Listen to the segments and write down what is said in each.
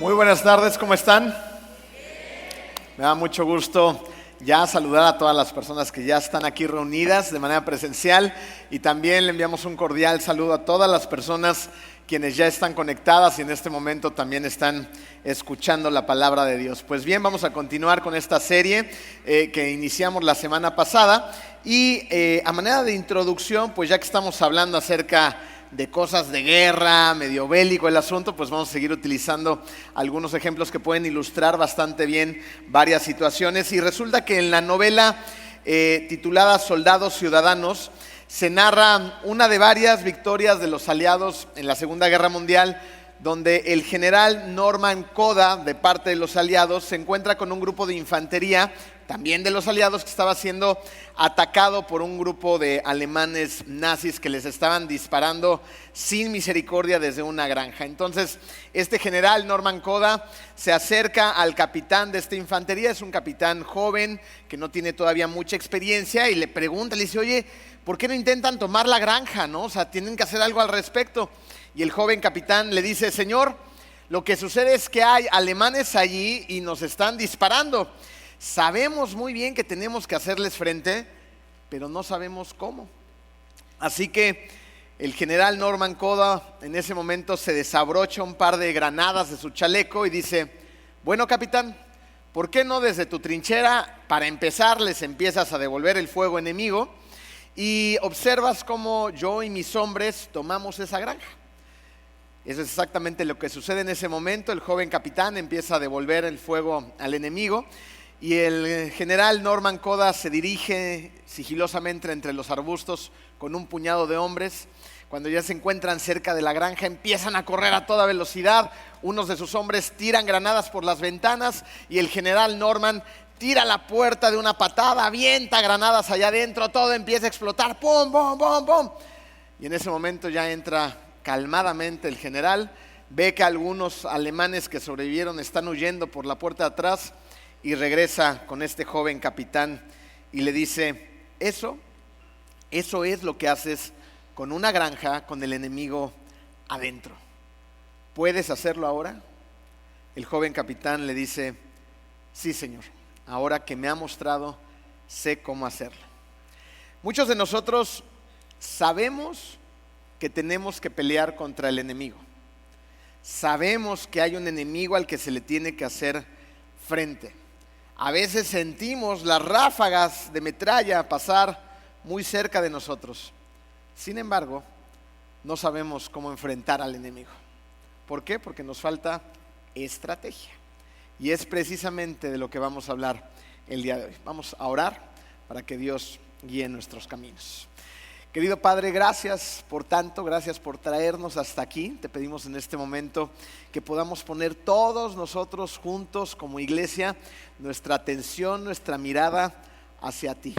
Muy buenas tardes, ¿cómo están? Me da mucho gusto ya saludar a todas las personas que ya están aquí reunidas de manera presencial y también le enviamos un cordial saludo a todas las personas quienes ya están conectadas y en este momento también están escuchando la palabra de Dios. Pues bien, vamos a continuar con esta serie que iniciamos la semana pasada y a manera de introducción, pues ya que estamos hablando acerca de cosas de guerra, medio bélico el asunto, pues vamos a seguir utilizando algunos ejemplos que pueden ilustrar bastante bien varias situaciones. Y resulta que en la novela titulada Soldados Ciudadanos se narra una de varias victorias de los aliados en la Segunda Guerra Mundial, donde el general Norman Koda, de parte de los aliados, se encuentra con un grupo de infantería, también de los aliados, que estaba siendo atacado por un grupo de alemanes nazis que les estaban disparando sin misericordia desde una granja. Entonces, este general Norman Koda se acerca al capitán de esta infantería, es un capitán joven que no tiene todavía mucha experiencia, y le pregunta, le dice, oye, ¿por qué no intentan tomar la granja, no? O sea, tienen que hacer algo al respecto. Y el joven capitán le dice, señor, lo que sucede es que hay alemanes allí y nos están disparando. Sabemos muy bien que tenemos que hacerles frente, pero no sabemos cómo. Así que el general Norman Koda en ese momento se desabrocha un par de granadas de su chaleco y dice, bueno, capitán, ¿por qué no desde tu trinchera, para empezar, les empiezas a devolver el fuego enemigo y observas cómo yo y mis hombres tomamos esa granja? Eso es exactamente lo que sucede en ese momento. El joven capitán empieza a devolver el fuego al enemigo y el general Norman Koda se dirige sigilosamente entre los arbustos con un puñado de hombres. Cuando ya se encuentran cerca de la granja, empiezan a correr a toda velocidad. Unos de sus hombres tiran granadas por las ventanas y el general Norman tira la puerta de una patada, avienta granadas allá adentro, todo empieza a explotar, ¡pum, pum, pum, pum! Y en ese momento ya entra calmadamente el general, ve que algunos alemanes que sobrevivieron están huyendo por la puerta de atrás y regresa con este joven capitán y le dice, eso es lo que haces con una granja con el enemigo adentro. ¿Puedes hacerlo ahora? El joven capitán le dice, sí, señor, ahora que me ha mostrado, sé cómo hacerlo. Muchos de nosotros sabemos que tenemos que pelear contra el enemigo. Sabemos que hay un enemigo al que se le tiene que hacer frente. A veces sentimos las ráfagas de metralla pasar muy cerca de nosotros. Sin embargo, no sabemos cómo enfrentar al enemigo. ¿Por qué? Porque nos falta estrategia. Y es precisamente de lo que vamos a hablar el día de hoy. Vamos a orar para que Dios guíe nuestros caminos. Querido Padre, gracias por tanto, gracias por traernos hasta aquí. Te pedimos en este momento que podamos poner todos nosotros juntos como iglesia nuestra atención, nuestra mirada hacia ti.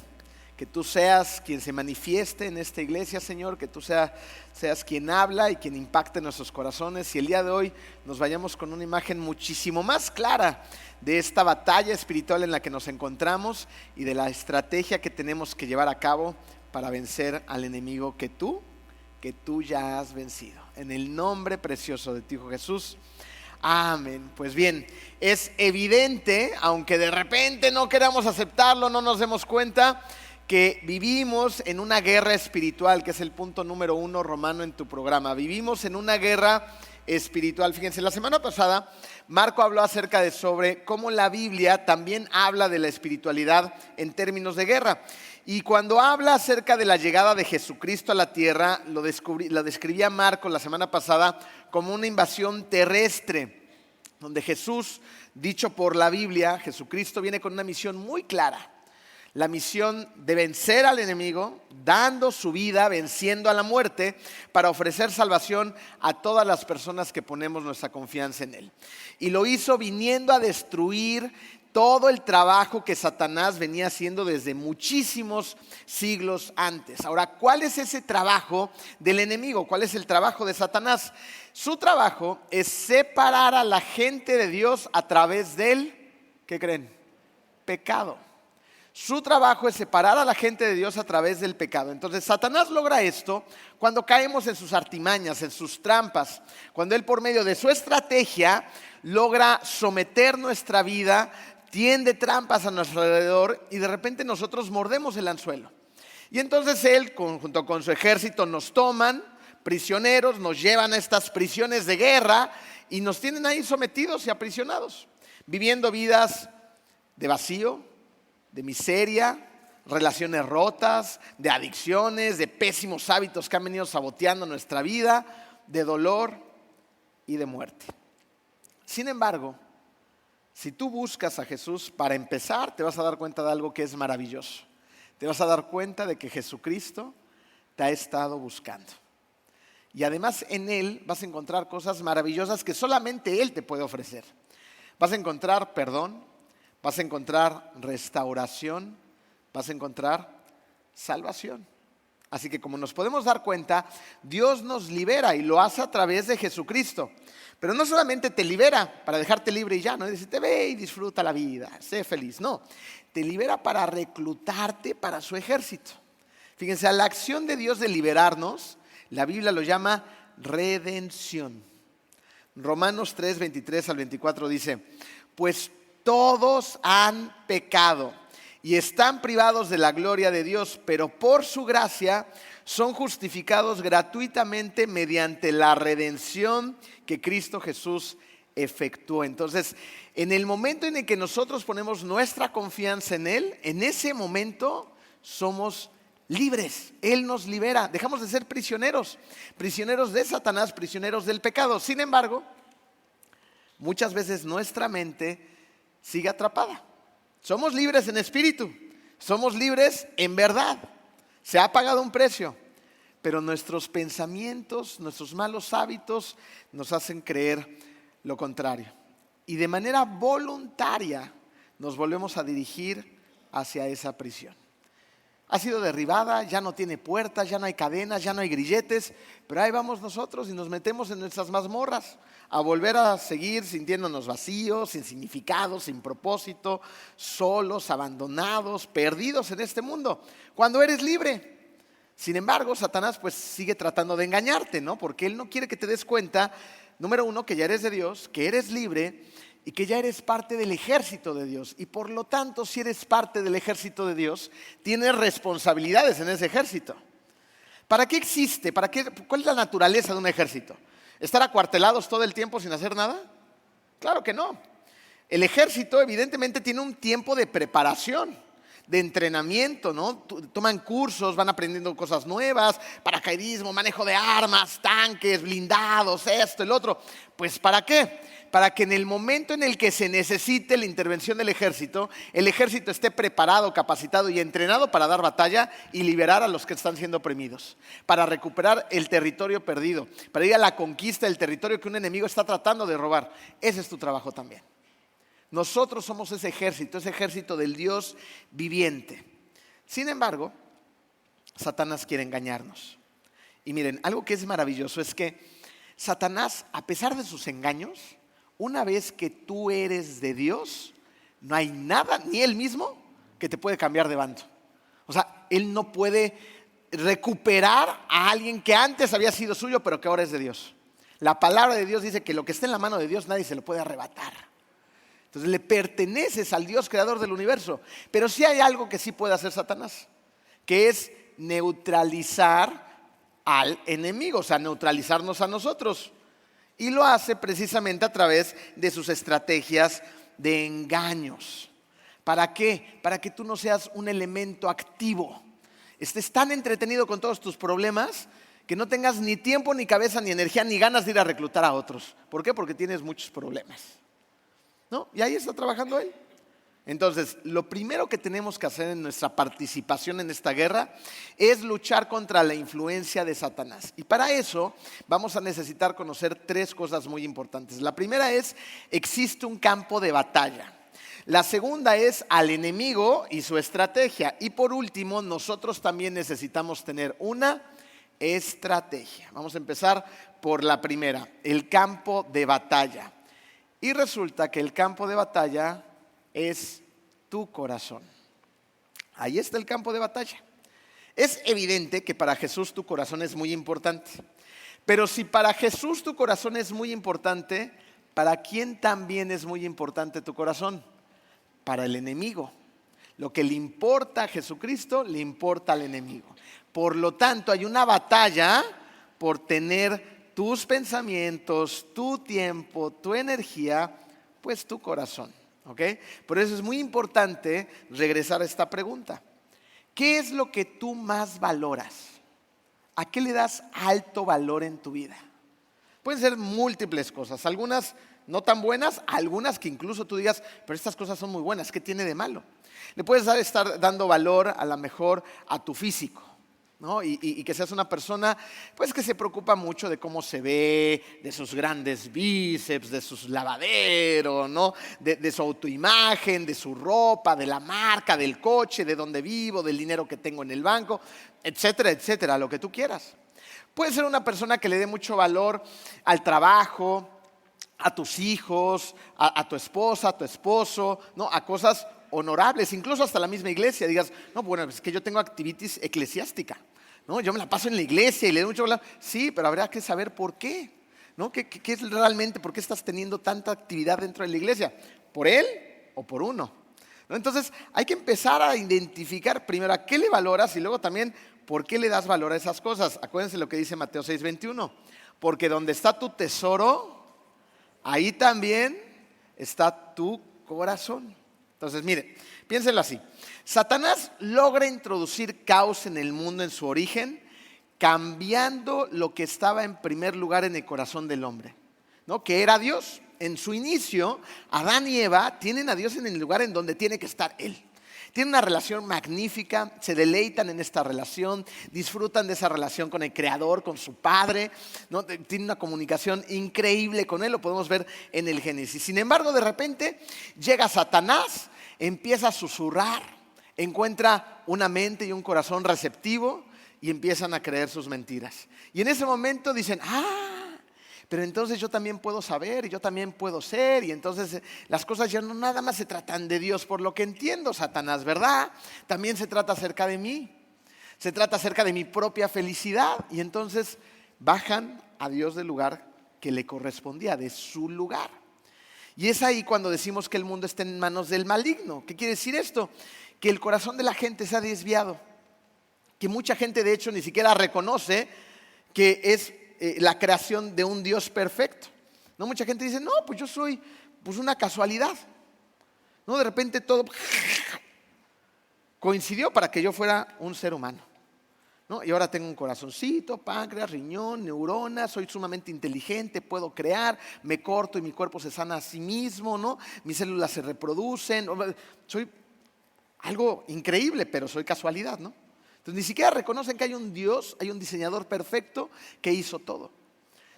Que tú seas quien se manifieste en esta iglesia, Señor, que tú seas quien habla y quien impacte nuestros corazones. Y el día de hoy nos vayamos con una imagen muchísimo más clara de esta batalla espiritual en la que nos encontramos y de la estrategia que tenemos que llevar a cabo para vencer al enemigo que tú ya has vencido. En el nombre precioso de tu Hijo Jesús. Amén. Pues bien, es evidente, aunque de repente no queramos aceptarlo, no nos demos cuenta, que vivimos en una guerra espiritual, que es el punto número 1 romano en tu programa. Vivimos en una guerra espiritual. Fíjense, la semana pasada Marco habló acerca de sobre cómo la Biblia también habla de la espiritualidad en términos de guerra. Y cuando habla acerca de la llegada de Jesucristo a la tierra, lo describía Marco la semana pasada como una invasión terrestre, donde Jesús, dicho por la Biblia, Jesucristo viene con una misión muy clara. La misión de vencer al enemigo, dando su vida, venciendo a la muerte, para ofrecer salvación a todas las personas que ponemos nuestra confianza en Él. Y lo hizo viniendo a destruir todo el trabajo que Satanás venía haciendo desde muchísimos siglos antes. Ahora, ¿cuál es ese trabajo del enemigo? ¿Cuál es el trabajo de Satanás? Su trabajo es separar a la gente de Dios a través del, ¿qué creen? Pecado. Su trabajo es separar a la gente de Dios a través del pecado. Entonces, Satanás logra esto cuando caemos en sus artimañas, en sus trampas, cuando él por medio de su estrategia logra someter nuestra vida, tiende trampas a nuestro alrededor y de repente nosotros mordemos el anzuelo. Y entonces él, junto con su ejército, nos toman prisioneros, nos llevan a estas prisiones de guerra y nos tienen ahí sometidos y aprisionados, viviendo vidas de vacío, de miseria, relaciones rotas, de adicciones, de pésimos hábitos que han venido saboteando nuestra vida, de dolor y de muerte. Sin embargo, si tú buscas a Jesús, para empezar, te vas a dar cuenta de algo que es maravilloso. Te vas a dar cuenta de que Jesucristo te ha estado buscando. Y además en Él vas a encontrar cosas maravillosas que solamente Él te puede ofrecer. Vas a encontrar perdón, vas a encontrar restauración, vas a encontrar salvación. Así que como nos podemos dar cuenta, Dios nos libera y lo hace a través de Jesucristo. Pero no solamente te libera para dejarte libre y ya, no dice, te ve y disfruta la vida, sé feliz. No, te libera para reclutarte para su ejército. Fíjense, a la acción de Dios de liberarnos, la Biblia lo llama redención. Romanos 3, 23 al 24 dice, pues todos han pecado y están privados de la gloria de Dios, pero por su gracia son justificados gratuitamente mediante la redención que Cristo Jesús efectuó. Entonces, en el momento en el que nosotros ponemos nuestra confianza en Él, en ese momento somos libres. Él nos libera, dejamos de ser prisioneros, prisioneros de Satanás, prisioneros del pecado. Sin embargo, muchas veces nuestra mente sigue atrapada. Somos libres en espíritu, somos libres en verdad. Se ha pagado un precio, pero nuestros pensamientos, nuestros malos hábitos nos hacen creer lo contrario. Y de manera voluntaria nos volvemos a dirigir hacia esa prisión. Ha sido derribada, ya no tiene puertas, ya no hay cadenas, ya no hay grilletes, pero ahí vamos nosotros y nos metemos en nuestras mazmorras a volver a seguir sintiéndonos vacíos, sin significado, sin propósito, solos, abandonados, perdidos en este mundo, cuando eres libre. Sin embargo, Satanás pues sigue tratando de engañarte, ¿no? Porque él no quiere que te des cuenta, número uno, que ya eres de Dios, que eres libre y que ya eres parte del ejército de Dios. Y por lo tanto, si eres parte del ejército de Dios, tienes responsabilidades en ese ejército. ¿Para qué existe? ¿Cuál es la naturaleza de un ejército? ¿Estar acuartelados todo el tiempo sin hacer nada? Claro que no. El ejército evidentemente tiene un tiempo de preparación, de entrenamiento, ¿no? Toman cursos, van aprendiendo cosas nuevas, paracaidismo, manejo de armas, tanques, blindados, esto, el otro. Pues ¿para qué? Para que en el momento en el que se necesite la intervención del ejército, el ejército esté preparado, capacitado y entrenado para dar batalla y liberar a los que están siendo oprimidos, para recuperar el territorio perdido, para ir a la conquista del territorio que un enemigo está tratando de robar. Ese es tu trabajo también. Nosotros somos ese ejército del Dios viviente. Sin embargo, Satanás quiere engañarnos. Y miren, algo que es maravilloso es que Satanás, a pesar de sus engaños, una vez que tú eres de Dios, no hay nada, ni él mismo, que te puede cambiar de bando. O sea, él no puede recuperar a alguien que antes había sido suyo, pero que ahora es de Dios. La palabra de Dios dice que lo que está en la mano de Dios nadie se lo puede arrebatar. Entonces le perteneces al Dios creador del universo. Pero sí hay algo que sí puede hacer Satanás, que es neutralizar al enemigo, o sea, neutralizarnos a nosotros. Y lo hace precisamente a través de sus estrategias de engaños. ¿Para qué? Para que tú no seas un elemento activo. Estés tan entretenido con todos tus problemas que no tengas ni tiempo, ni cabeza, ni energía, ni ganas de ir a reclutar a otros. ¿Por qué? Porque tienes muchos problemas, ¿no? Y ahí está trabajando él. Entonces, lo primero que tenemos que hacer en nuestra participación en esta guerra es luchar contra la influencia de Satanás. Y para eso vamos a necesitar conocer tres cosas muy importantes. La primera es, existe un campo de batalla. La segunda es al enemigo y su estrategia. Y por último, nosotros también necesitamos tener una estrategia. Vamos a empezar por la primera, el campo de batalla. Y resulta que el campo de batalla es tu corazón. Ahí está el campo de batalla. Es evidente que para Jesús tu corazón es muy importante. Pero si para Jesús tu corazón es muy importante, ¿para quién también es muy importante tu corazón? Para el enemigo. Lo que le importa a Jesucristo, le importa al enemigo. Por lo tanto, hay una batalla por tener tus pensamientos, tu tiempo, tu energía, pues tu corazón. ¿Ok? Por eso es muy importante regresar a esta pregunta. ¿Qué es lo que tú más valoras? ¿A qué le das alto valor en tu vida? Pueden ser múltiples cosas, algunas no tan buenas, algunas que incluso tú digas, pero estas cosas son muy buenas, ¿qué tiene de malo? Le puedes estar dando valor a lo mejor a tu físico, ¿no? Y que seas una persona pues que se preocupa mucho de cómo se ve, de sus grandes bíceps, de sus lavaderos, ¿no? De su autoimagen, de su ropa, de la marca, del coche, de dónde vivo, del dinero que tengo en el banco, etcétera, etcétera, lo que tú quieras. Puedes ser una persona que le dé mucho valor al trabajo, a tus hijos, a tu esposa, a tu esposo, ¿no? A cosas honorables, incluso hasta la misma iglesia. Digas, no, bueno, es que yo tengo activitis eclesiástica, ¿no? Yo me la paso en la iglesia y le doy mucho valor. Sí, pero habría que saber por qué, ¿no? ¿Qué es realmente? ¿Por qué estás teniendo tanta actividad dentro de la iglesia? ¿Por él o por uno? ¿No? Entonces hay que empezar a identificar primero a qué le valoras y luego también por qué le das valor a esas cosas. Acuérdense lo que dice Mateo 6:21. Porque donde está tu tesoro, ahí también está tu corazón. Entonces, mire, piénsenlo así. Satanás logra introducir caos en el mundo en su origen, cambiando lo que estaba en primer lugar en el corazón del hombre, ¿no? Que era Dios. En su inicio, Adán y Eva tienen a Dios en el lugar en donde tiene que estar Él. Tienen una relación magnífica, se deleitan en esta relación, disfrutan de esa relación con el Creador, con su Padre, ¿no? Tienen una comunicación increíble con Él, lo podemos ver en el Génesis. Sin embargo, de repente llega Satanás, empieza a susurrar, encuentra una mente y un corazón receptivo y empiezan a creer sus mentiras. Y en ese momento dicen, pero entonces yo también puedo saber y yo también puedo ser, y entonces las cosas ya no nada más se tratan de Dios, por lo que entiendo, Satanás, ¿verdad? También se trata acerca de mí, se trata acerca de mi propia felicidad, y entonces bajan a Dios del lugar que le correspondía, de su lugar. Y es ahí cuando decimos que el mundo está en manos del maligno. ¿Qué quiere decir esto? Que el corazón de la gente se ha desviado, que mucha gente de hecho ni siquiera reconoce que es la creación de un Dios perfecto, ¿no? Mucha gente dice, no, pues yo soy pues una casualidad, ¿no? De repente todo coincidió para que yo fuera un ser humano, ¿no? Y ahora tengo un corazoncito, páncreas, riñón, neuronas, soy sumamente inteligente, puedo crear, me corto y mi cuerpo se sana a sí mismo, ¿no? Mis células se reproducen, soy algo increíble, pero soy casualidad, ¿no? Entonces ni siquiera reconocen que hay un Dios, hay un diseñador perfecto que hizo todo,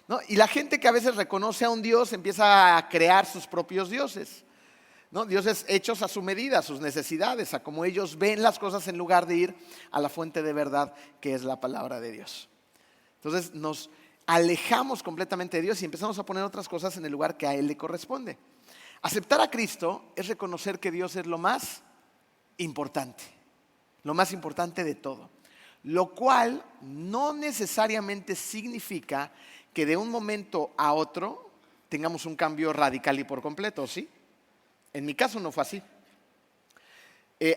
¿no? Y la gente que a veces reconoce a un Dios empieza a crear sus propios dioses, ¿no? Dioses hechos a su medida, a sus necesidades, a como ellos ven las cosas en lugar de ir a la fuente de verdad que es la palabra de Dios. Entonces nos alejamos completamente de Dios y empezamos a poner otras cosas en el lugar que a Él le corresponde. Aceptar a Cristo es reconocer que Dios es lo más importante de todo, lo cual no necesariamente significa que de un momento a otro tengamos un cambio radical y por completo, ¿sí? En mi caso no fue así.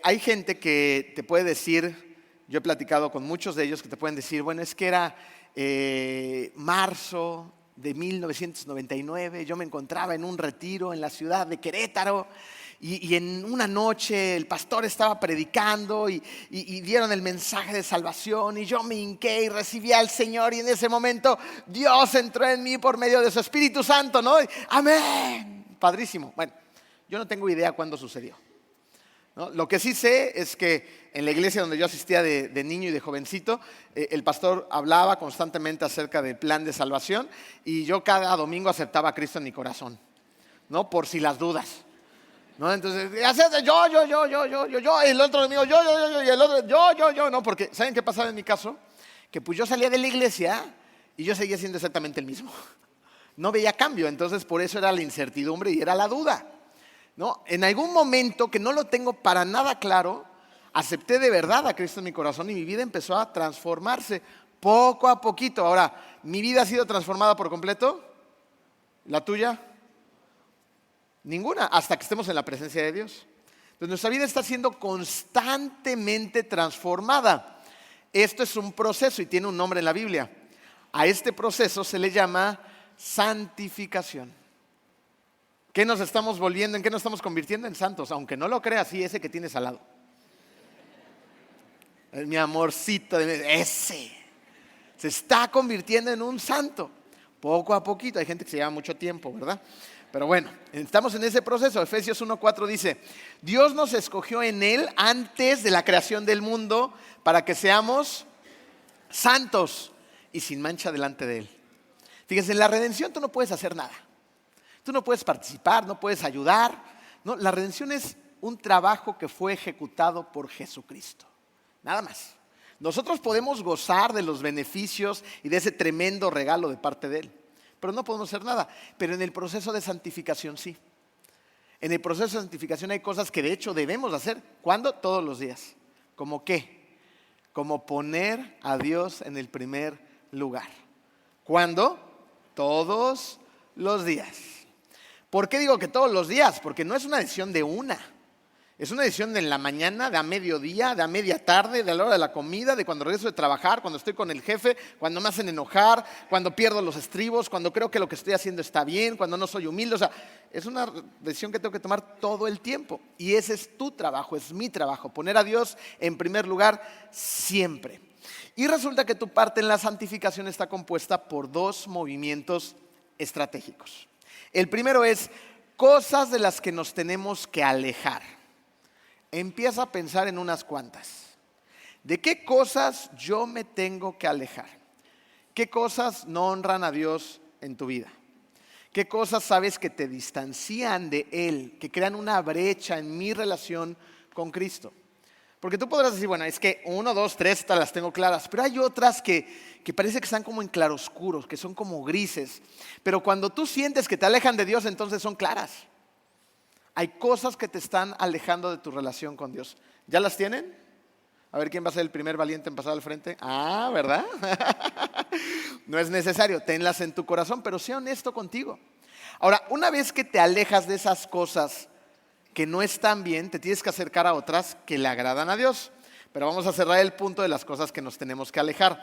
Hay gente que te puede decir, yo he platicado con muchos de ellos que te pueden decir, bueno, es que era marzo de 1999, yo me encontraba en un retiro en la ciudad de Querétaro y en una noche el pastor estaba predicando y dieron el mensaje de salvación y yo me hinqué y recibí al Señor y en ese momento Dios entró en mí por medio de su Espíritu Santo, ¿no? Amén, padrísimo. Bueno, yo no tengo idea cuándo sucedió, ¿no? Lo que sí sé es que en la iglesia donde yo asistía de niño y de jovencito, el pastor hablaba constantemente acerca del plan de salvación y yo cada domingo aceptaba a Cristo en mi corazón, ¿no? Por si las dudas, ¿no? Entonces, yo, el otro domingo, yo, y el otro, yo, ¿no? Porque, ¿saben qué pasaba en mi caso? Que pues yo salía de la iglesia y yo seguía siendo exactamente el mismo. No veía cambio, entonces por eso era la incertidumbre y era la duda, ¿no? En algún momento que no lo tengo para nada claro, acepté de verdad a Cristo en mi corazón y mi vida empezó a transformarse poco a poquito. Ahora, ¿mi vida ha sido transformada por completo? ¿La tuya? Ninguna, hasta que estemos en la presencia de Dios. Entonces, nuestra vida está siendo constantemente transformada. Esto es un proceso y tiene un nombre en la Biblia. A este proceso se le llama santificación. ¿Qué nos estamos volviendo? ¿En qué nos estamos convirtiendo? En santos. Aunque no lo creas, sí, ese que tienes al lado. Es mi amorcito, ese. Se está convirtiendo en un santo. Poco a poquito. Hay gente que se lleva mucho tiempo, ¿verdad? Pero bueno, estamos en ese proceso. Efesios 1:4 dice: Dios nos escogió en Él antes de la creación del mundo para que seamos santos y sin mancha delante de Él. Fíjense, en la redención tú no puedes hacer nada. Tú no puedes participar, no puedes ayudar. No, la redención es un trabajo que fue ejecutado por Jesucristo. Nada más. Nosotros podemos gozar de los beneficios y de ese tremendo regalo de parte de Él, pero no podemos hacer nada. Pero en el proceso de santificación sí. En el proceso de santificación hay cosas que de hecho debemos hacer. ¿Cuándo? Todos los días. ¿Cómo qué? Como poner a Dios en el primer lugar. ¿Cuándo? Todos los días. ¿Por qué digo que todos los días? Porque no es una decisión de una. Es una decisión de en la mañana, de a mediodía, de a media tarde, de a la hora de la comida, de cuando regreso de trabajar, cuando estoy con el jefe, cuando me hacen enojar, cuando pierdo los estribos, cuando creo que lo que estoy haciendo está bien, cuando no soy humilde. O sea, es una decisión que tengo que tomar todo el tiempo. Y ese es tu trabajo, es mi trabajo. Poner a Dios en primer lugar siempre. Y resulta que tu parte en la santificación está compuesta por dos movimientos estratégicos. El primero es cosas de las que nos tenemos que alejar. Empieza a pensar en unas cuantas. ¿De qué cosas yo me tengo que alejar? ¿Qué cosas no honran a Dios en tu vida? ¿Qué cosas sabes que te distancian de Él, que crean una brecha en mi relación con Cristo? Porque tú podrás decir, bueno, es que 1, 2, 3, estas las tengo claras, pero hay otras que parece que están como en claroscuros, que son como grises. Pero cuando tú sientes que te alejan de Dios, entonces son claras. Hay cosas que te están alejando de tu relación con Dios. ¿Ya las tienen? A ver quién va a ser el primer valiente en pasar al frente. Ah, ¿verdad? No es necesario, tenlas en tu corazón, pero sé honesto contigo. Ahora, una vez que te alejas de esas cosas que no están bien, te tienes que acercar a otras que le agradan a Dios. Pero vamos a cerrar el punto de las cosas que nos tenemos que alejar.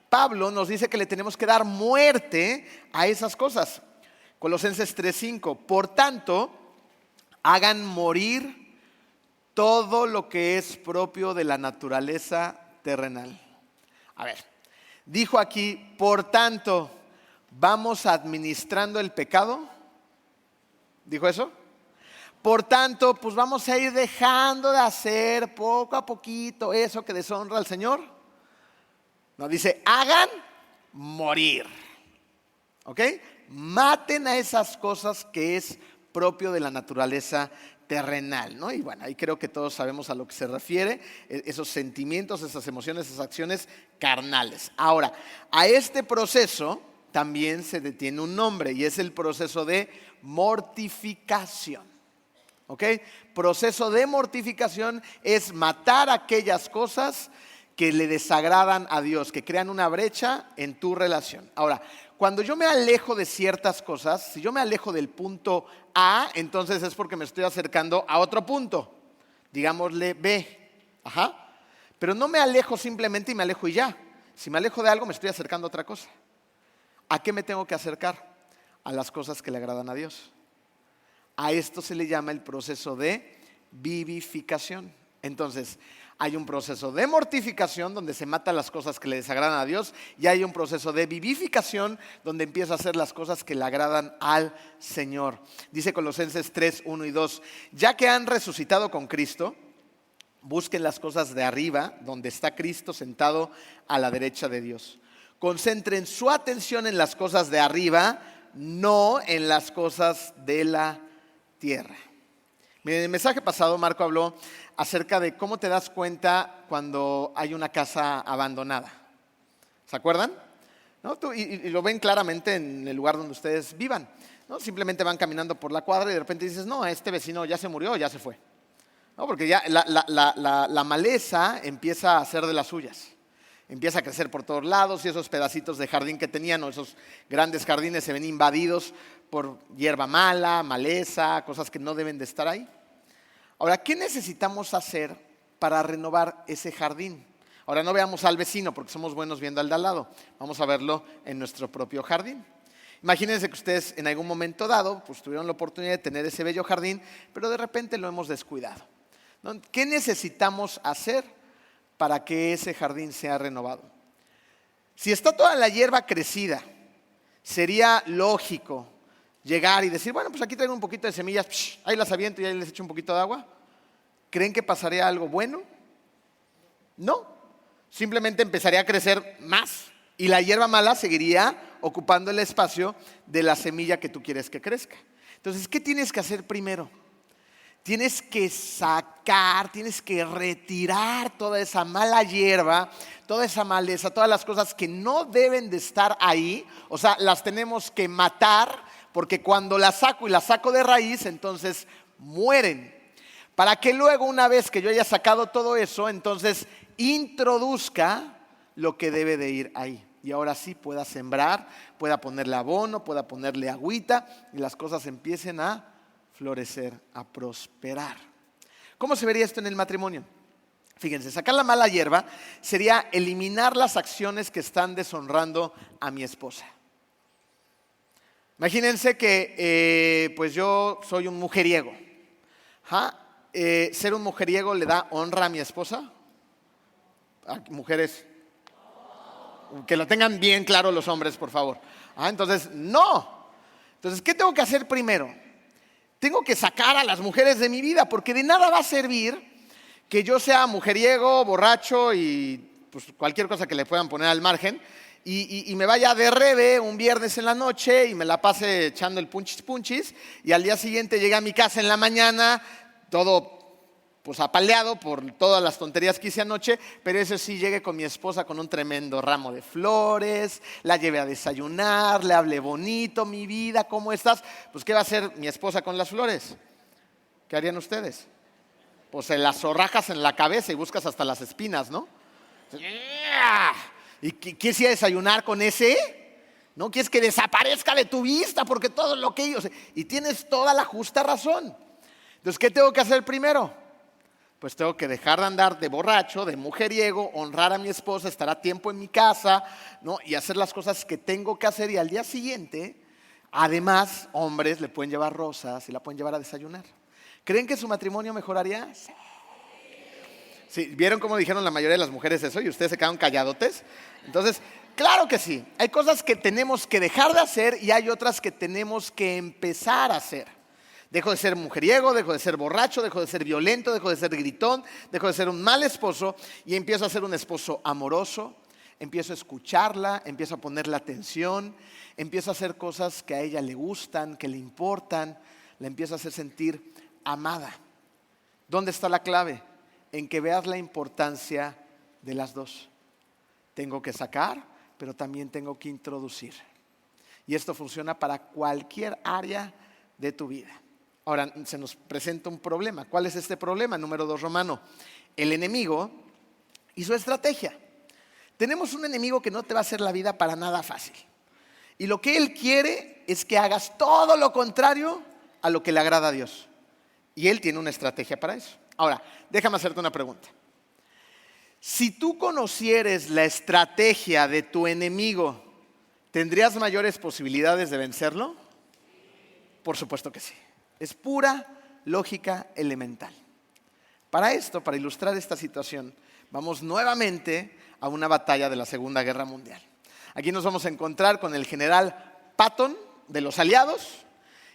Pablo nos dice que le tenemos que dar muerte a esas cosas. Colosenses 3:5. Por tanto, hagan morir todo lo que es propio de la naturaleza terrenal. A ver, dijo aquí, por tanto, ¿vamos administrando el pecado? ¿Dijo eso? Por tanto, pues vamos a ir dejando de hacer poco a poquito eso que deshonra al Señor. No, dice, hagan morir. ¿Ok? Maten a esas cosas que es propio de la naturaleza terrenal, ¿no? Y bueno, ahí creo que todos sabemos a lo que se refiere, esos sentimientos, esas emociones, esas acciones carnales. Ahora, a este proceso también se detiene un nombre y es el proceso de mortificación. ¿Ok? Proceso de mortificación es matar aquellas cosas que le desagradan a Dios, que crean una brecha en tu relación. Ahora, cuando yo me alejo de ciertas cosas, si yo me alejo del punto A, entonces es porque me estoy acercando a otro punto, digámosle B. Ajá. Pero no me alejo simplemente y me alejo y ya. Si me alejo de algo, me estoy acercando a otra cosa. ¿A qué me tengo que acercar? A las cosas que le agradan a Dios. A esto se le llama el proceso de vivificación. Entonces, hay un proceso de mortificación donde se matan las cosas que le desagradan a Dios y hay un proceso de vivificación donde empieza a hacer las cosas que le agradan al Señor. Dice Colosenses 3:1 y 2, ya que han resucitado con Cristo, busquen las cosas de arriba donde está Cristo sentado a la derecha de Dios. Concentren su atención en las cosas de arriba, no en las cosas de la tierra. Miren, en el mensaje pasado Marco habló acerca de cómo te das cuenta cuando hay una casa abandonada. ¿Se acuerdan? ¿No? Y lo ven claramente en el lugar donde ustedes vivan, ¿no? Simplemente van caminando por la cuadra y de repente dices, no, este vecino ya se murió o ya se fue. ¿no? Porque ya la maleza empieza a hacer de las suyas. Empieza a crecer por todos lados y esos pedacitos de jardín que tenían, o esos grandes jardines, se ven invadidos por hierba mala, maleza, cosas que no deben de estar ahí. Ahora, ¿qué necesitamos hacer para renovar ese jardín? Ahora no veamos al vecino porque somos buenos viendo al de al lado. Vamos a verlo en nuestro propio jardín. Imagínense que ustedes en algún momento dado pues, tuvieron la oportunidad de tener ese bello jardín, pero de repente lo hemos descuidado, ¿no? ¿Qué necesitamos hacer para que ese jardín sea renovado? Si está toda la hierba crecida, sería lógico llegar y decir, bueno, pues aquí traigo un poquito de semillas, ahí las aviento y ahí les echo un poquito de agua. ¿Creen que pasaría algo bueno? No, simplemente empezaría a crecer más y la hierba mala seguiría ocupando el espacio de la semilla que tú quieres que crezca. Entonces, ¿qué tienes que hacer primero? Tienes que sacar, tienes que retirar toda esa mala hierba, toda esa maleza, todas las cosas que no deben de estar ahí. O sea, las tenemos que matar, porque cuando las saco y las saco de raíz, entonces mueren. Para que luego, una vez que yo haya sacado todo eso, entonces introduzca lo que debe de ir ahí. Y ahora sí pueda sembrar, pueda ponerle abono, pueda ponerle agüita y las cosas empiecen a florecer, a prosperar. ¿Cómo se vería esto en el matrimonio? Fíjense, sacar la mala hierba sería eliminar las acciones que están deshonrando a mi esposa. Imagínense que pues yo soy un mujeriego. ¿Ser un mujeriego le da honra a mi esposa? Mujeres, que lo tengan bien claro los hombres, por favor. Entonces, no. Entonces, ¿qué tengo que hacer primero? Tengo que sacar a las mujeres de mi vida, porque de nada va a servir que yo sea mujeriego, borracho y pues, cualquier cosa que le puedan poner al margen y me vaya de rebe un viernes en la noche y me la pase echando el punchis y al día siguiente llegue a mi casa en la mañana todo pues apaleado por todas las tonterías que hice anoche, pero eso sí, llegue con mi esposa con un tremendo ramo de flores, la lleve a desayunar, le hable bonito, mi vida, ¿cómo estás? Pues ¿qué va a hacer mi esposa con las flores? ¿Qué harían ustedes? Pues se las zorrajas en la cabeza y buscas hasta las espinas, ¿no? ¿Y quieres ir a desayunar con ese? ¿No? ¿Quieres que desaparezca de tu vista? Porque todo lo que ellos... Y tienes toda la justa razón. Entonces, ¿qué tengo que hacer primero? Pues tengo que dejar de andar de borracho, de mujeriego, honrar a mi esposa, estar a tiempo en mi casa, ¿no? Y hacer las cosas que tengo que hacer. Y al día siguiente, además, hombres le pueden llevar rosas y la pueden llevar a desayunar. ¿Creen que su matrimonio mejoraría? Sí. ¿Vieron cómo dijeron la mayoría de las mujeres eso y ustedes se quedaron calladotes? Entonces, claro que sí. Hay cosas que tenemos que dejar de hacer y hay otras que tenemos que empezar a hacer. Dejo de ser mujeriego, dejo de ser borracho, dejo de ser violento, dejo de ser gritón, dejo de ser un mal esposo y empiezo a ser un esposo amoroso, empiezo a escucharla, empiezo a ponerle atención, empiezo a hacer cosas que a ella le gustan, que le importan, la empiezo a hacer sentir amada. ¿Dónde está la clave? En que veas la importancia de las dos. Tengo que sacar, pero también tengo que introducir. Y esto funciona para cualquier área de tu vida. Ahora, se nos presenta un problema. ¿Cuál es este problema? Número 2, Romano. El enemigo y su estrategia. Tenemos un enemigo que no te va a hacer la vida para nada fácil. Y lo que él quiere es que hagas todo lo contrario a lo que le agrada a Dios. Y él tiene una estrategia para eso. Ahora, déjame hacerte una pregunta. Si tú conocieres la estrategia de tu enemigo, ¿tendrías mayores posibilidades de vencerlo? Por supuesto que sí. Es pura lógica elemental. Para esto, para ilustrar esta situación, vamos nuevamente a una batalla de la Segunda Guerra Mundial. Aquí nos vamos a encontrar con el general Patton de los aliados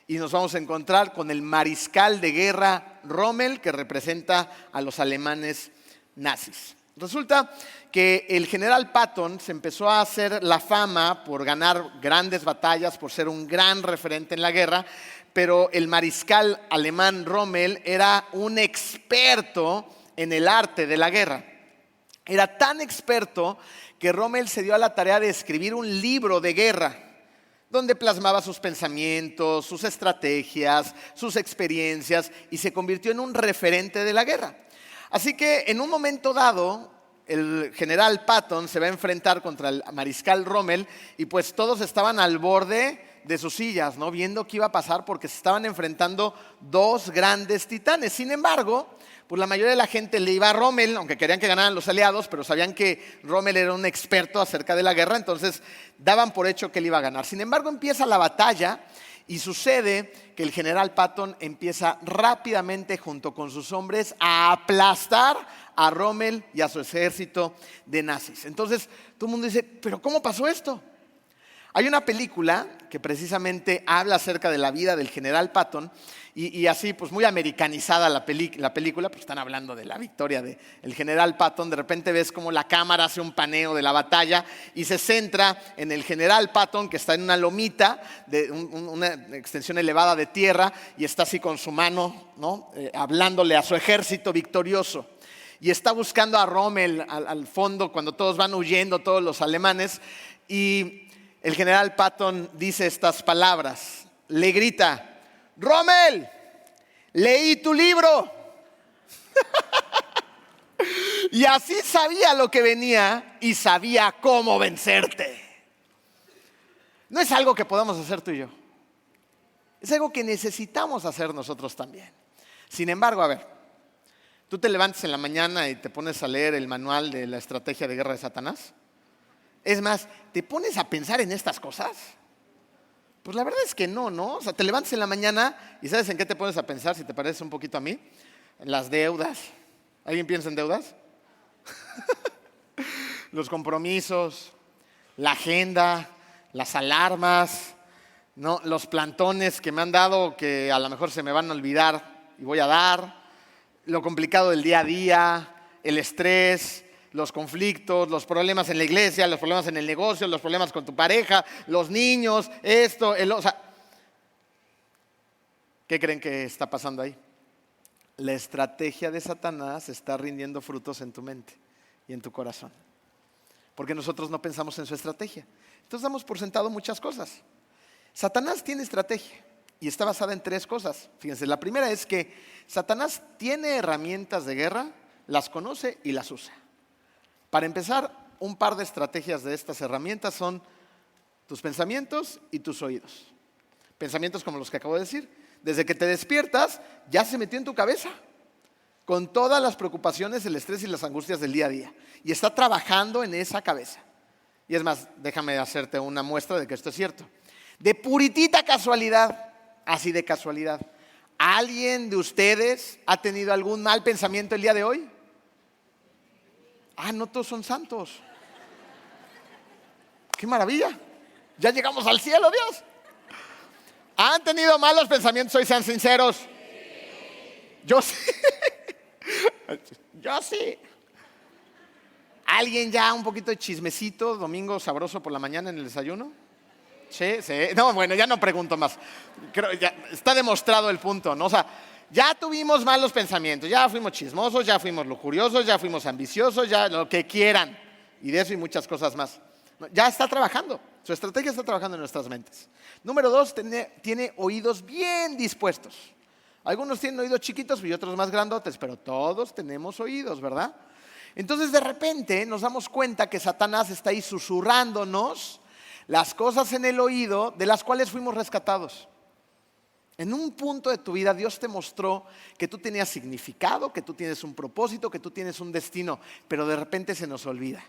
y nos vamos a encontrar con el mariscal de guerra Rommel, que representa a los alemanes nazis. Resulta que el general Patton se empezó a hacer la fama por ganar grandes batallas, por ser un gran referente en la guerra, pero el mariscal alemán Rommel era un experto en el arte de la guerra. Era tan experto que Rommel se dio a la tarea de escribir un libro de guerra. donde plasmaba sus pensamientos, sus estrategias, sus experiencias y se convirtió en un referente de la guerra. Así que en un momento dado, el general Patton se va a enfrentar contra el mariscal Rommel y pues todos estaban al borde de sus sillas, ¿no? Viendo qué iba a pasar porque se estaban enfrentando dos grandes titanes. Sin embargo, pues la mayoría de la gente le iba a Rommel, aunque querían que ganaran los aliados, pero sabían que Rommel era un experto acerca de la guerra, entonces daban por hecho que él iba a ganar. Sin embargo, empieza la batalla y sucede que el general Patton empieza rápidamente junto con sus hombres a aplastar a Rommel y a su ejército de nazis. Entonces todo el mundo dice, ¿pero cómo pasó esto? Hay una película que precisamente habla acerca de la vida del general Patton y así pues muy americanizada la película, pues están hablando de la victoria del general Patton. De repente ves como la cámara hace un paneo de la batalla y se centra en el general Patton que está en una lomita, de una extensión elevada de tierra y está así con su mano, ¿no? Hablándole a su ejército victorioso. Y está buscando a Rommel al fondo cuando todos van huyendo, todos los alemanes, y el general Patton dice estas palabras, le grita, Rommel, leí tu libro. Y así sabía lo que venía y sabía cómo vencerte. No es algo que podamos hacer tú y yo. Es algo que necesitamos hacer nosotros también. Sin embargo, a ver, tú te levantas en la mañana y te pones a leer el manual de la estrategia de guerra de Satanás. Es más, ¿te pones a pensar en estas cosas? Pues la verdad es que no, ¿no? O sea, te levantas en la mañana y ¿sabes en qué te pones a pensar? Si te pareces un poquito a mí. En las deudas. ¿Alguien piensa en deudas? Los compromisos, la agenda, las alarmas, ¿no? Los plantones que me han dado que a lo mejor se me van a olvidar y voy a dar. Lo complicado del día a día, el estrés, los conflictos, los problemas en la iglesia, los problemas en el negocio, los problemas con tu pareja, los niños, esto, o sea, ¿qué creen que está pasando ahí? La estrategia de Satanás está rindiendo frutos en tu mente y en tu corazón. Porque nosotros no pensamos en su estrategia. Entonces damos por sentado muchas cosas. Satanás tiene estrategia y está basada en tres cosas. Fíjense, la primera es que Satanás tiene herramientas de guerra, las conoce y las usa. Para empezar, un par de estrategias de estas herramientas son tus pensamientos y tus oídos. Pensamientos como los que acabo de decir. Desde que te despiertas, ya se metió en tu cabeza con todas las preocupaciones, el estrés y las angustias del día a día. Y está trabajando en esa cabeza. Y es más, déjame hacerte una muestra de que esto es cierto. De puritita casualidad, así de casualidad, ¿alguien de ustedes ha tenido algún mal pensamiento el día de hoy? Ah, no todos son santos. ¡Qué maravilla! Ya llegamos al cielo, Dios. ¿Han tenido malos pensamientos hoy? Sean sinceros. Yo sí. Yo sí. ¿Alguien ya un poquito de chismecito, domingo sabroso por la mañana en el desayuno? Sí. No, bueno, ya no pregunto más. Creo, ya está demostrado el punto, ¿no? O sea, ya tuvimos malos pensamientos, ya fuimos chismosos, ya fuimos lujuriosos, ya fuimos ambiciosos, ya lo que quieran. Y de eso y muchas cosas más. Ya está trabajando, su estrategia está trabajando en nuestras mentes. Número 2, tiene oídos bien dispuestos. Algunos tienen oídos chiquitos y otros más grandotes, pero todos tenemos oídos, ¿verdad? Entonces de repente nos damos cuenta que Satanás está ahí susurrándonos las cosas en el oído de las cuales fuimos rescatados. En un punto de tu vida Dios te mostró que tú tenías significado, que tú tienes un propósito, que tú tienes un destino, pero de repente se nos olvida.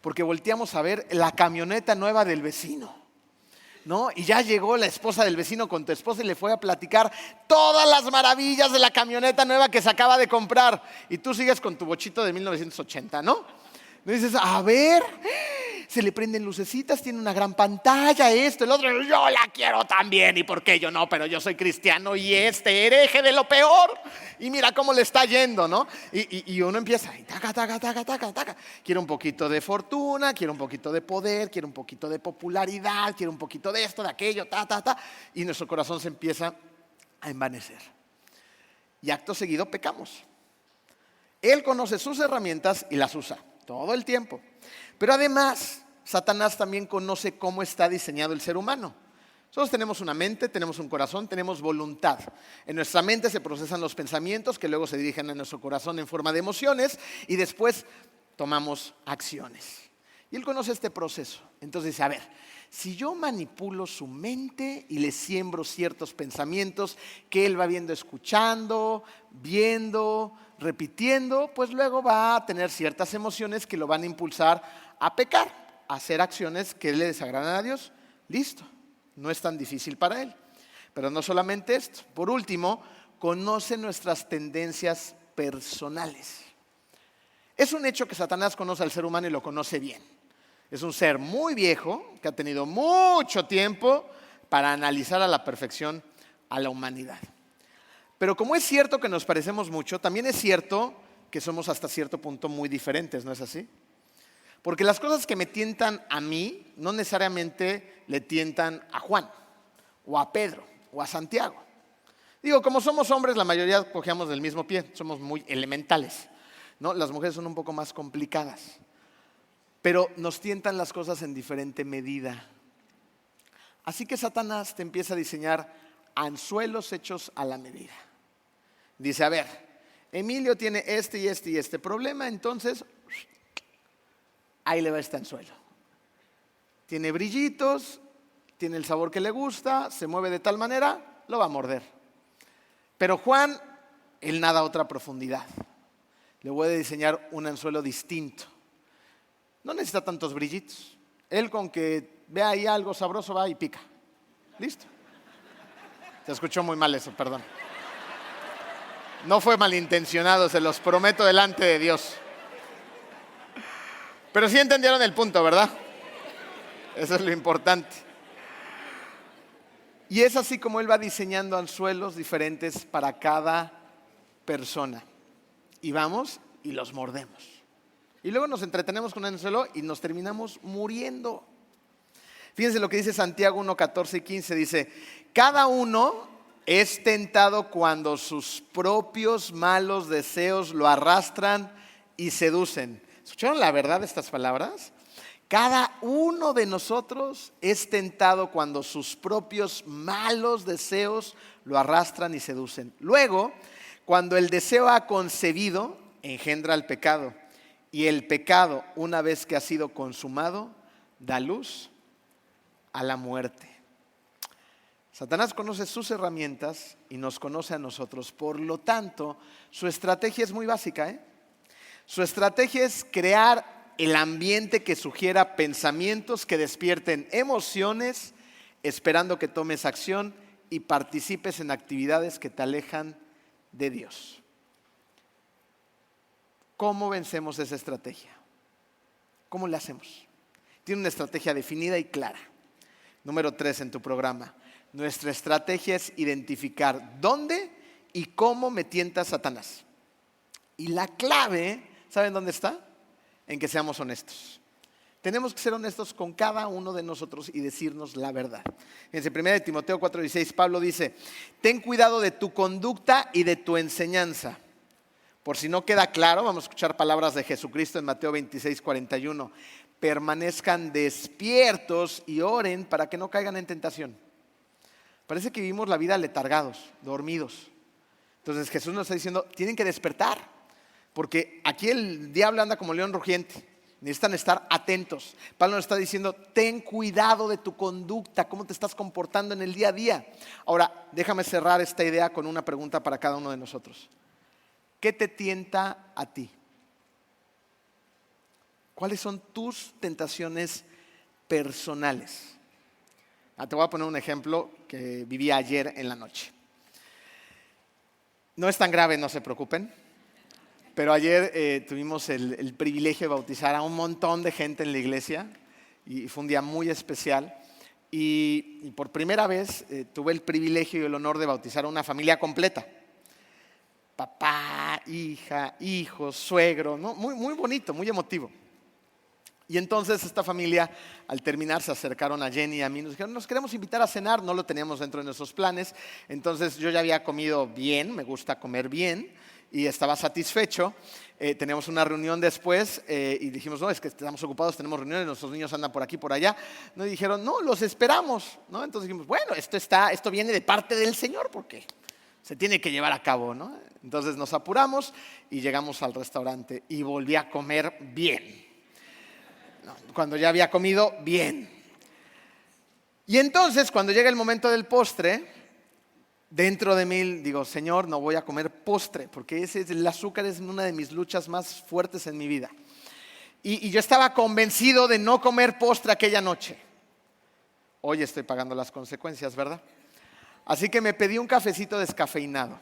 Porque volteamos a ver la camioneta nueva del vecino, ¿no? Y ya llegó la esposa del vecino con tu esposa y le fue a platicar todas las maravillas de la camioneta nueva que se acaba de comprar. Y tú sigues con tu bochito de 1980, ¿no? Y dices, a ver, se le prenden lucecitas, tiene una gran pantalla, esto, el otro, yo la quiero también, ¿y por qué yo no? Pero yo soy cristiano y este hereje de lo peor, y mira cómo le está yendo, ¿no? Y uno empieza, y taca, quiere un poquito de fortuna, quiere un poquito de poder, quiere un poquito de popularidad, quiere un poquito de esto, de aquello, y nuestro corazón se empieza a envanecer. Y acto seguido pecamos. Él conoce sus herramientas y las usa todo el tiempo. Pero además, Satanás también conoce cómo está diseñado el ser humano. Nosotros tenemos una mente, tenemos un corazón, tenemos voluntad. En nuestra mente se procesan los pensamientos que luego se dirigen a nuestro corazón en forma de emociones y después tomamos acciones. Y él conoce este proceso. Entonces dice, a ver, si yo manipulo su mente y le siembro ciertos pensamientos que él va viendo, escuchando, viendo, repitiendo, pues luego va a tener ciertas emociones que lo van a impulsar a pecar, a hacer acciones que le desagradan a Dios. Listo. No es tan difícil para él. Pero no solamente esto. Por último, conoce nuestras tendencias personales. Es un hecho que Satanás conoce al ser humano y lo conoce bien. Es un ser muy viejo que ha tenido mucho tiempo para analizar a la perfección a la humanidad. Pero como es cierto que nos parecemos mucho, también es cierto que somos hasta cierto punto muy diferentes, ¿no es así? Porque las cosas que me tientan a mí no necesariamente le tientan a Juan, o a Pedro, o a Santiago. Digo, como somos hombres, la mayoría cogemos del mismo pie, somos muy elementales, ¿no? Las mujeres son un poco más complicadas, pero nos tientan las cosas en diferente medida. Así que Satanás te empieza a diseñar anzuelos hechos a la medida. Dice, a ver, Emilio tiene este y este y este problema, entonces ahí le va este anzuelo. Tiene brillitos, tiene el sabor que le gusta, se mueve de tal manera, lo va a morder. Pero Juan, él nada a otra profundidad. Le voy a diseñar un anzuelo distinto. No necesita tantos brillitos. Él con que vea ahí algo sabroso va y pica. Listo. Se escuchó muy mal eso, perdón. No fue malintencionado, se los prometo delante de Dios. Pero sí entendieron el punto, ¿verdad? Eso es lo importante. Y es así como él va diseñando anzuelos diferentes para cada persona. Y vamos y los mordemos. Y luego nos entretenemos con el anzuelo y nos terminamos muriendo. Fíjense lo que dice Santiago 1, 14 y 15. Dice, cada uno es tentado cuando sus propios malos deseos lo arrastran y seducen. ¿Escucharon la verdad de estas palabras? Cada uno de nosotros es tentado cuando sus propios malos deseos lo arrastran y seducen. Luego, cuando el deseo ha concebido, engendra el pecado. Y el pecado, una vez que ha sido consumado, da luz a la muerte. Satanás conoce sus herramientas y nos conoce a nosotros. Por lo tanto, su estrategia es muy básica, Su estrategia es crear el ambiente que sugiera pensamientos que despierten emociones, esperando que tomes acción y participes en actividades que te alejan de Dios. ¿Cómo vencemos esa estrategia? ¿Cómo la hacemos? Tiene una estrategia definida y clara. Número 3 en tu programa. Nuestra estrategia es identificar dónde y cómo me tienta Satanás. Y la clave, ¿saben dónde está? En que seamos honestos. Tenemos que ser honestos con cada uno de nosotros y decirnos la verdad. En 1 Timoteo 4:16, Pablo dice, ten cuidado de tu conducta y de tu enseñanza. Por si no queda claro, vamos a escuchar palabras de Jesucristo en Mateo 26:41. Permanezcan despiertos y oren para que no caigan en tentación. Parece que vivimos la vida letargados, dormidos. Entonces Jesús nos está diciendo, tienen que despertar. Porque aquí el diablo anda como león rugiente. Necesitan estar atentos. Pablo nos está diciendo, ten cuidado de tu conducta, cómo te estás comportando en el día a día. Ahora, déjame cerrar esta idea con una pregunta para cada uno de nosotros. ¿Qué te tienta a ti? ¿Cuáles son tus tentaciones personales? Te voy a poner un ejemplo que viví ayer en la noche. No es tan grave, no se preocupen. Pero ayer tuvimos el privilegio de bautizar a un montón de gente en la iglesia y fue un día muy especial. Y por primera vez tuve el privilegio y el honor de bautizar a una familia completa. Papá, hija, hijos, suegro, ¿no? Muy, muy bonito, muy emotivo. Y entonces esta familia, al terminar, se acercaron a Jenny y a mí. Nos dijeron, nos queremos invitar a cenar. No lo teníamos dentro de nuestros planes. Entonces yo ya había comido bien, me gusta comer bien. y estaba satisfecho. Teníamos una reunión después y dijimos, no, es que estamos ocupados, tenemos reuniones, nuestros niños andan por aquí, por allá. ¿No? Y dijeron, no, los esperamos, ¿no? Entonces dijimos, bueno, esto viene de parte del Señor porque se tiene que llevar a cabo, ¿no? Entonces nos apuramos y llegamos al restaurante y volví a comer bien. ¿No? Cuando ya había comido bien. Y entonces, cuando llega el momento del postre, dentro de mí digo, Señor, no voy a comer postre, porque el azúcar es una de mis luchas más fuertes en mi vida. Y yo estaba convencido de no comer postre aquella noche. Hoy estoy pagando las consecuencias, ¿verdad? Así que me pedí un cafecito descafeinado.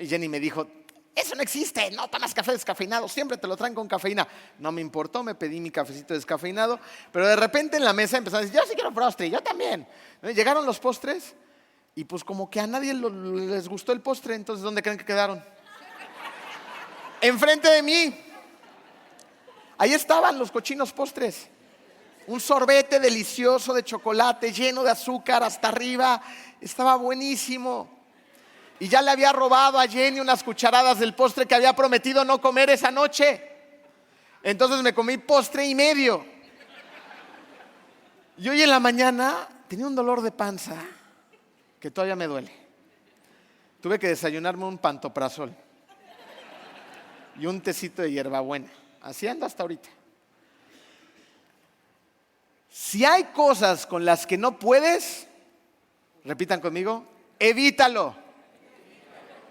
Y Jenny me dijo, eso no existe, no tomas café descafeinado, siempre te lo traen con cafeína. No me importó, me pedí mi cafecito descafeinado, pero de repente en la mesa empezaron a decir, yo sí quiero postre, yo también. Llegaron los postres y pues como que a nadie les gustó el postre, entonces ¿dónde creen que quedaron? Enfrente de mí. Ahí estaban los cochinos postres. Un sorbete delicioso de chocolate, lleno de azúcar hasta arriba, estaba buenísimo. Y ya le había robado a Jenny unas cucharadas del postre que había prometido no comer esa noche. Entonces me comí postre y medio. Y hoy en la mañana tenía un dolor de panza que todavía me duele. Tuve que desayunarme un pantoprazol y un tecito de hierbabuena. Así ando hasta ahorita. Si hay cosas con las que no puedes, repitan conmigo, evítalo.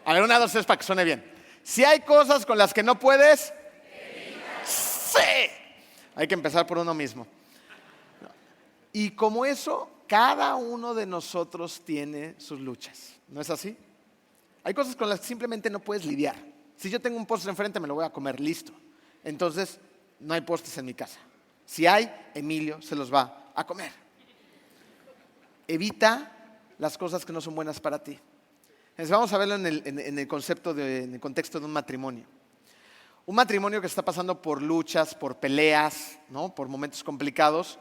A ver, 1, 2, 3 para que suene bien. Si hay cosas con las que no puedes, sí. Hay que empezar por uno mismo. Y como eso, cada uno de nosotros tiene sus luchas. ¿No es así? Hay cosas con las que simplemente no puedes lidiar. Si yo tengo un postre enfrente, me lo voy a comer, listo. Entonces, no hay postres en mi casa. Si hay, Emilio se los va a comer. Evita las cosas que no son buenas para ti. Entonces, vamos a verlo en el contexto de un matrimonio. Un matrimonio que está pasando por luchas, por peleas, ¿no? Por momentos complicados.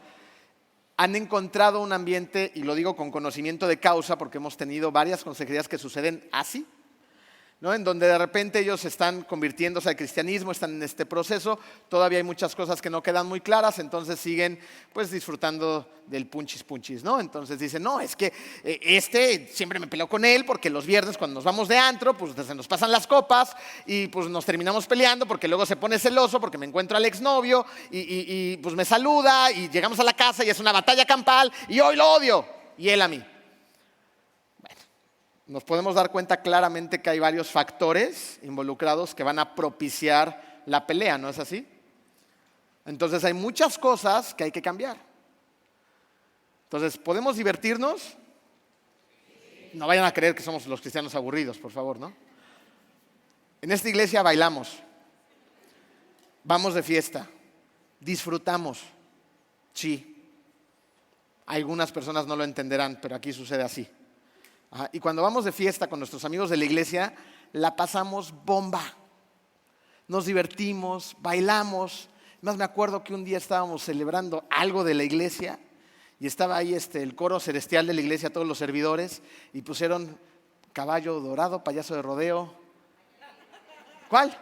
Han encontrado un ambiente, y lo digo con conocimiento de causa, porque hemos tenido varias consejerías que suceden así, ¿no? En donde de repente ellos están convirtiéndose al cristianismo, están en este proceso, todavía hay muchas cosas que no quedan muy claras, entonces siguen pues disfrutando del punchis, ¿no? Entonces dicen, no, es que siempre me peleo con él porque los viernes cuando nos vamos de antro, pues se nos pasan las copas y pues nos terminamos peleando porque luego se pone celoso porque me encuentro al exnovio y pues me saluda y llegamos a la casa y es una batalla campal y hoy lo odio y él a mí. Nos podemos dar cuenta claramente que hay varios factores involucrados que van a propiciar la pelea, ¿no es así? Entonces hay muchas cosas que hay que cambiar. Entonces, ¿podemos divertirnos? No vayan a creer que somos los cristianos aburridos, por favor, ¿no? En esta iglesia bailamos, vamos de fiesta, disfrutamos, sí. Algunas personas no lo entenderán, pero aquí sucede así. Y cuando vamos de fiesta con nuestros amigos de la iglesia, la pasamos bomba. Nos divertimos, bailamos. Más me acuerdo que un día estábamos celebrando algo de la iglesia y estaba ahí el coro celestial de la iglesia, todos los servidores, y pusieron caballo dorado, payaso de rodeo. ¿Cuál?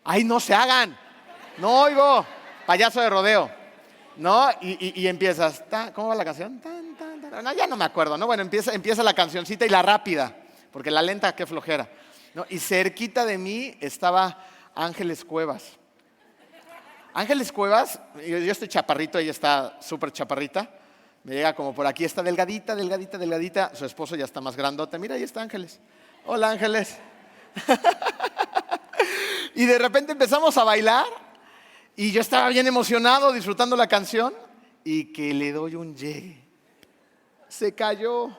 ¡Ay, no se hagan! No oigo, payaso de rodeo. ¿No? Y empiezas, ¿cómo va la canción? No, ya no me acuerdo, ¿no? Bueno, empieza la cancioncita y la rápida, porque la lenta, qué flojera, ¿no? Y cerquita de mí estaba Ángeles Cuevas. Ángeles Cuevas, yo estoy chaparrito, ella está súper chaparrita, me llega como por aquí, está delgadita, su esposo ya está más grandote, mira, ahí está Ángeles. Hola, Ángeles. Y de repente empezamos a bailar y yo estaba bien emocionado disfrutando la canción y que le doy un llegue. Se cayó.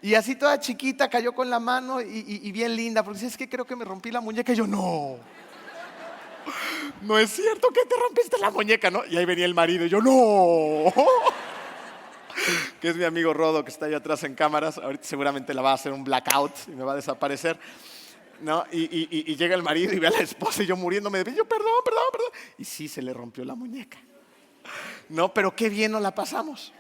Y así toda chiquita cayó con la mano y bien linda, porque dice, es que creo que me rompí la muñeca. Y yo, no es cierto que te rompiste la muñeca, ¿no? Y ahí venía el marido y yo, no. Que es mi amigo Rodo, que está ahí atrás en cámaras. Ahorita seguramente la va a hacer un blackout y me va a desaparecer, ¿no? Y llega el marido y ve a la esposa y yo muriéndome de yo, perdón. Y sí, se le rompió la muñeca. No, pero qué bien nos la pasamos.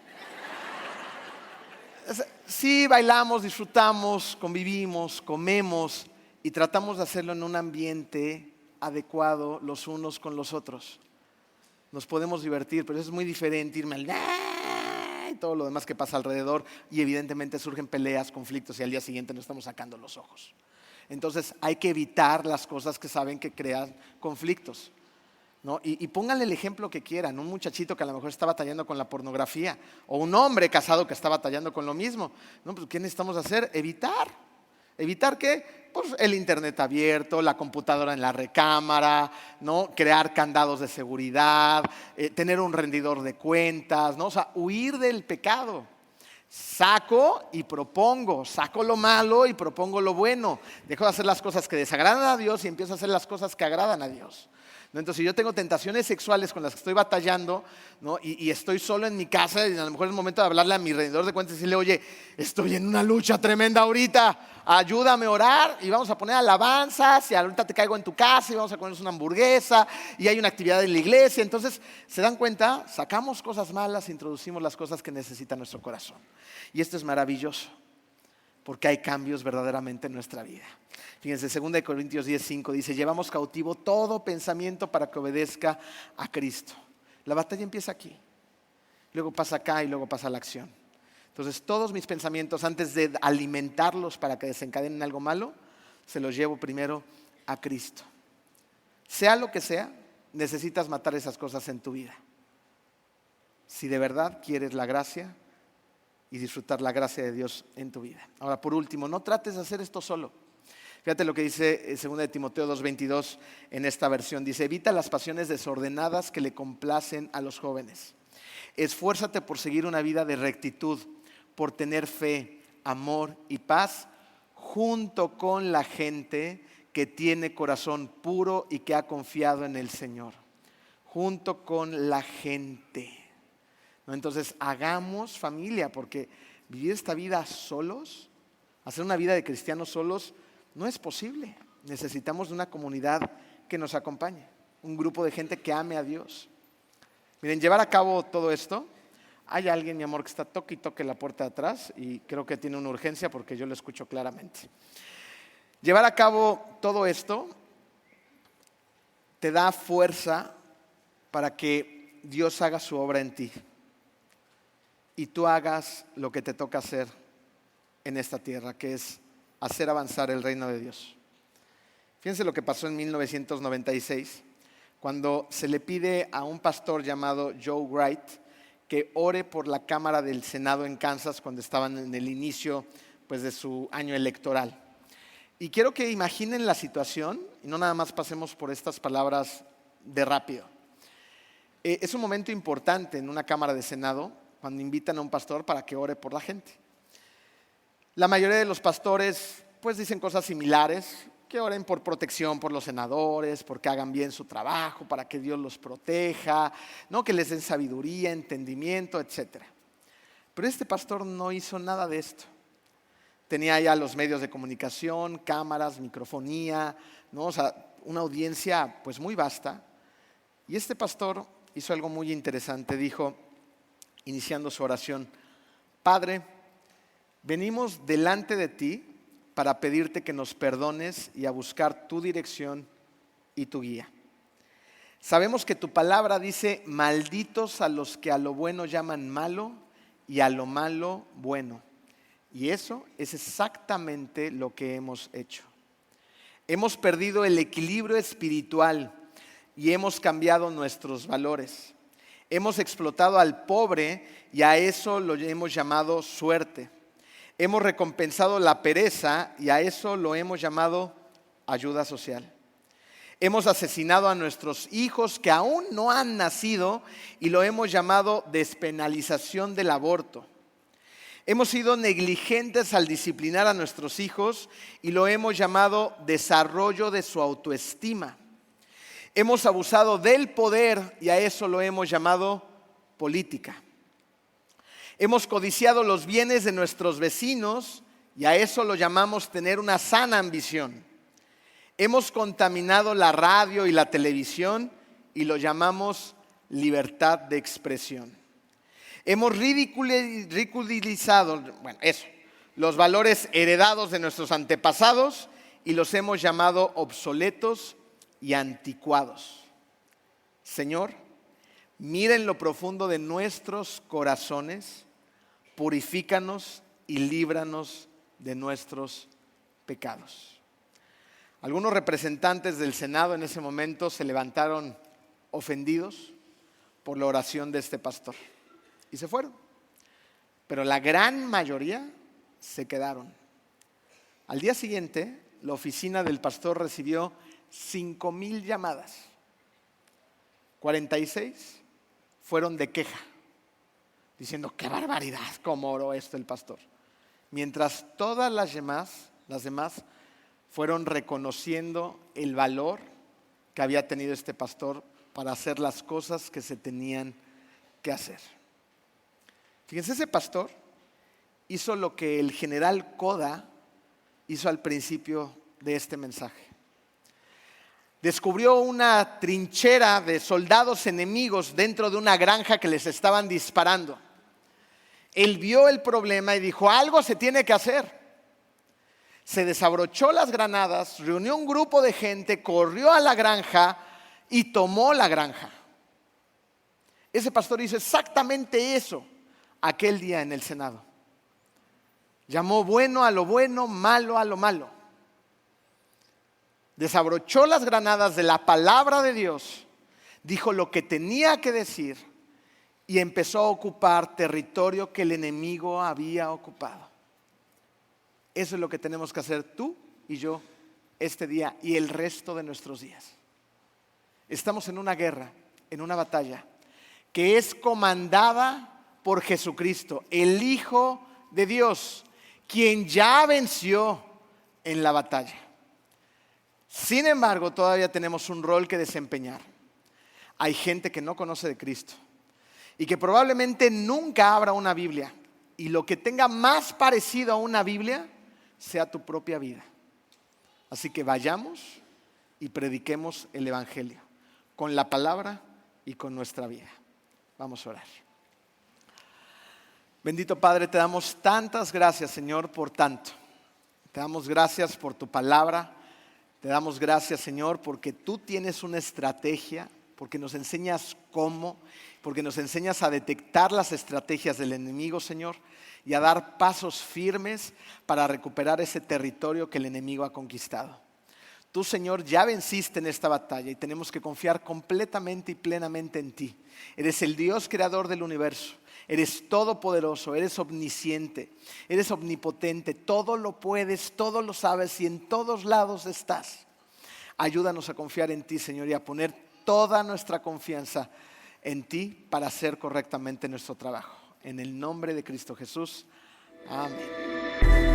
Sí, bailamos, disfrutamos, convivimos, comemos y tratamos de hacerlo en un ambiente adecuado los unos con los otros. Nos podemos divertir, pero es muy diferente irme al y todo lo demás que pasa alrededor y evidentemente surgen peleas, conflictos y al día siguiente nos estamos sacando los ojos. Entonces hay que evitar las cosas que saben que crean conflictos, ¿no? Y pónganle el ejemplo que quieran, un muchachito que a lo mejor está batallando con la pornografía o un hombre casado que está batallando con lo mismo, ¿no? Pues, ¿qué necesitamos hacer? Evitar. ¿Evitar qué? Pues el internet abierto, la computadora en la recámara, ¿no? Crear candados de seguridad, tener un rendidor de cuentas, ¿no? O sea, huir del pecado. Saco y propongo, saco lo malo y propongo lo bueno. Dejo de hacer las cosas que desagradan a Dios y empiezo a hacer las cosas que agradan a Dios, ¿no? Entonces, si yo tengo tentaciones sexuales con las que estoy batallando, ¿no? y estoy solo en mi casa, y a lo mejor es el momento de hablarle a mi rendidor de cuentas y decirle, oye, estoy en una lucha tremenda ahorita, ayúdame a orar y vamos a poner alabanzas y ahorita te caigo en tu casa y vamos a comernos una hamburguesa y hay una actividad en la iglesia. Entonces, ¿se dan cuenta? Sacamos cosas malas, introducimos las cosas que necesita nuestro corazón. Y esto es maravilloso, porque hay cambios verdaderamente en nuestra vida. Fíjense, 2 Corintios 10:5 dice, llevamos cautivo todo pensamiento para que obedezca a Cristo. La batalla empieza aquí, luego pasa acá y luego pasa la acción. Entonces, todos mis pensamientos, antes de alimentarlos para que desencadenen algo malo, se los llevo primero a Cristo. Sea lo que sea, necesitas matar esas cosas en tu vida. Si de verdad quieres la gracia y disfrutar la gracia de Dios en tu vida. Ahora, por último, no trates de hacer esto solo. Fíjate lo que dice 2 Timoteo 2:22 en esta versión. Dice, evita las pasiones desordenadas que le complacen a los jóvenes. Esfuérzate por seguir una vida de rectitud, por tener fe, amor y paz, junto con la gente que tiene corazón puro y que ha confiado en el Señor. Junto con la gente. ¿No? Entonces, hagamos familia, porque vivir esta vida solos, hacer una vida de cristianos solos, no es posible. Necesitamos de una comunidad que nos acompañe, un grupo de gente que ame a Dios. Miren, llevar a cabo todo esto, hay alguien, mi amor, que está toque y toque la puerta de atrás y creo que tiene una urgencia porque yo lo escucho claramente. Llevar a cabo todo esto te da fuerza para que Dios haga su obra en ti y tú hagas lo que te toca hacer en esta tierra, que es hacer avanzar el reino de Dios. Fíjense lo que pasó en 1996, cuando se le pide a un pastor llamado Joe Wright que ore por la Cámara del Senado en Kansas cuando estaban en el inicio, pues, de su año electoral. Y quiero que imaginen la situación y no nada más pasemos por estas palabras de rápido. Es un momento importante en una Cámara de Senado cuando invitan a un pastor para que ore por la gente. La mayoría de los pastores pues dicen cosas similares, que oren por protección por los senadores, porque hagan bien su trabajo, para que Dios los proteja, ¿no? Que les den sabiduría, entendimiento, etc. Pero este pastor no hizo nada de esto. Tenía ya los medios de comunicación, cámaras, microfonía, ¿no? O sea, una audiencia pues muy vasta. Y este pastor hizo algo muy interesante, dijo, iniciando su oración, Padre, venimos delante de ti para pedirte que nos perdones y a buscar tu dirección y tu guía. Sabemos que tu palabra dice, malditos a los que a lo bueno llaman malo y a lo malo bueno. Y eso es exactamente lo que hemos hecho. Hemos perdido el equilibrio espiritual y hemos cambiado nuestros valores. Hemos explotado al pobre y a eso lo hemos llamado suerte. Hemos recompensado la pereza y a eso lo hemos llamado ayuda social. Hemos asesinado a nuestros hijos que aún no han nacido y lo hemos llamado despenalización del aborto. Hemos sido negligentes al disciplinar a nuestros hijos y lo hemos llamado desarrollo de su autoestima. Hemos abusado del poder y a eso lo hemos llamado política. Hemos codiciado los bienes de nuestros vecinos y a eso lo llamamos tener una sana ambición. Hemos contaminado la radio y la televisión y lo llamamos libertad de expresión. Hemos ridiculizado, los valores heredados de nuestros antepasados y los hemos llamado obsoletos y anticuados. Señor, mira en lo profundo de nuestros corazones, purifícanos y líbranos de nuestros pecados. Algunos representantes del Senado en ese momento se levantaron ofendidos por la oración de este pastor y se fueron. Pero la gran mayoría se quedaron. Al día siguiente, la oficina del pastor recibió 5,000 llamadas. 46 fueron de queja, diciendo: ¡qué barbaridad! ¿Cómo oró esto el pastor? Mientras todas las demás fueron reconociendo el valor que había tenido este pastor para hacer las cosas que se tenían que hacer. Fíjense, ese pastor hizo lo que el general Koda hizo al principio de este mensaje. Descubrió una trinchera de soldados enemigos dentro de una granja que les estaban disparando. Él vio el problema y dijo: algo se tiene que hacer. Se desabrochó las granadas, reunió un grupo de gente, corrió a la granja y tomó la granja. Ese pastor hizo exactamente eso aquel día en el Senado. Llamó bueno a lo bueno, malo a lo malo. Desabrochó las granadas de la palabra de Dios, dijo lo que tenía que decir y empezó a ocupar territorio que el enemigo había ocupado. Eso es lo que tenemos que hacer tú y yo este día y el resto de nuestros días. Estamos en una guerra, en una batalla que es comandada por Jesucristo, el Hijo de Dios, quien ya venció en la batalla. Sin embargo, todavía tenemos un rol que desempeñar. Hay gente que no conoce de Cristo y que probablemente nunca abra una Biblia, y lo que tenga más parecido a una Biblia sea tu propia vida. Así que vayamos y prediquemos el Evangelio con la palabra y con nuestra vida. Vamos a orar. Bendito Padre, te damos tantas gracias, Señor, por tanto. Te damos gracias por tu palabra. Te damos gracias, Señor, porque tú tienes una estrategia, porque nos enseñas cómo, porque nos enseñas a detectar las estrategias del enemigo, Señor, y a dar pasos firmes para recuperar ese territorio que el enemigo ha conquistado. Tú, Señor, ya venciste en esta batalla y tenemos que confiar completamente y plenamente en ti. Eres el Dios creador del universo. Eres todopoderoso, eres omnisciente, eres omnipotente, todo lo puedes, todo lo sabes y en todos lados estás. Ayúdanos a confiar en ti, Señor, y a poner toda nuestra confianza en ti para hacer correctamente nuestro trabajo. En el nombre de Cristo Jesús. Amén.